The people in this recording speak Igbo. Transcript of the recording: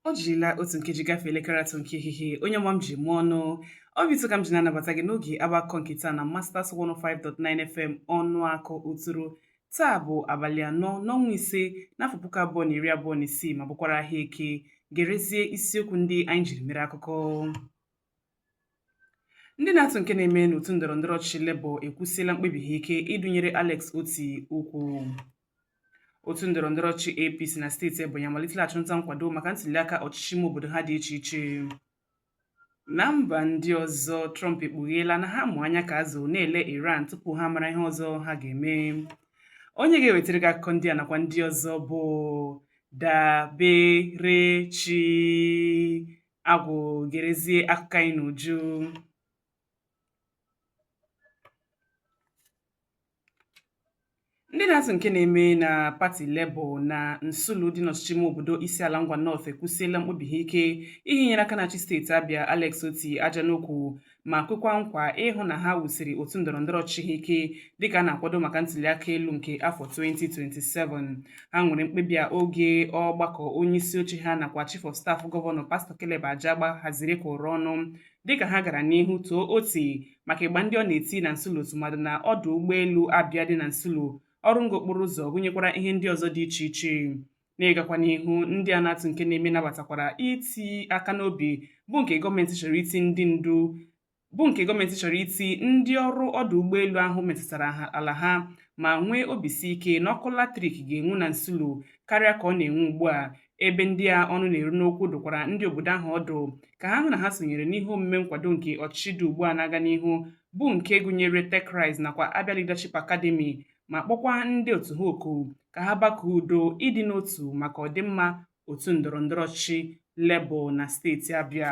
O jirila otu nkeji gafee elekere atọ nke ehihie. Onye ọma m ji mụọ ọnụ. Ọ bụ ka m ji na-anabata gị n'oge agbakọ nke taa na Masters 105.9 FM ọnụ akọ uturu. Taa bụ abalị 4 n'ọnwa ise n'afọ 2026 ma bụkwara ahịa eke. Gerezie isiokwu ndị anyị jiri mere akụkọ. Ndị na-atụ nke na-eme n'otu ndọrọndọrọ ọchịchị Labour ekwusiela mkpebi ha ike ịdụnyere Alex Oti ukwu. Otu ndọrọndọrọ ọchịchị APC na steeti Ebonyi amalitela achụnta nkwado maka ntụliaka ọchịchị ime obodo ha dị iche iche. Na mba ndị ọzọ, Trump ekpugheela na ha mụ anya ka azụ na-ele Iran tupu ha mara ihe ọzọ ha ga-eme. Onye ga-ewetara gị akụkọ ndị a nakwa ndị ọzọ bụ Daberechi Agwụ. Gerezie akụkọ anyị n'uju. Ndị na-atụ nke na-eme na pati Labour na Nsụlụ dị n'ọchịchị ime obodo isi ala Ngwa North ekwusiela mkpebi ha ike ihinyere aka na-achị steeti Abia Alex Oti aja n'okwu ma kwekwa nkwa ịhụ na ha wusiri otu ndọrọndọrọ ọchịchị ha ike dịka a na-akwado maka ntụliaka elu nke afọ 2027. Ha nwere mkpebi a oge ọgbakọ onye isi oche ha nakwa Chief of Staff Gọvanọ Pastor Caleb Ajagba haziri kwụrụ ọnụ dịka ha gara n'ihu too Oti maka ịgba ndị ọ na-eti na Nsụlụ tụmadụ na ọdụ ụgbọelu Abia dị na Nsụlụ, ọrụ ngo okporo ụzọ gụnyekwara ihe ndị ọzọ dị iche iche. Na-ịgakwa n'ihu, ndị a na-atụ nke na-eme nabatakwara iti aka n'obi bụ nke gọọmenti chọrọ iti ndị ọrụ ọdụ ụgbọelu ahụ metụtara ala ha ma nwee obisi ike na ọkụ latrik ga-enwu na Nsụlụ karịa ka ọ na-enwu ugbu a, ebe ndị a ọnụ na-eru n'okwu dụkwara ndị obodo ahụ ọdụ ka ha hụ na ha sonyere n'ihe omume nkwado nke ọchịchị dị ugbu a na-aga n'ihu bụ nke gụnyere Tech Rise nakwa Abia Leadership Academy, ma kpọkwa ndị otu ha oku ka ha bakọọ udo ịdị n'otu maka ọdịmma otu ndọrọndọrọ ọchịchị Labour na steeti Abia.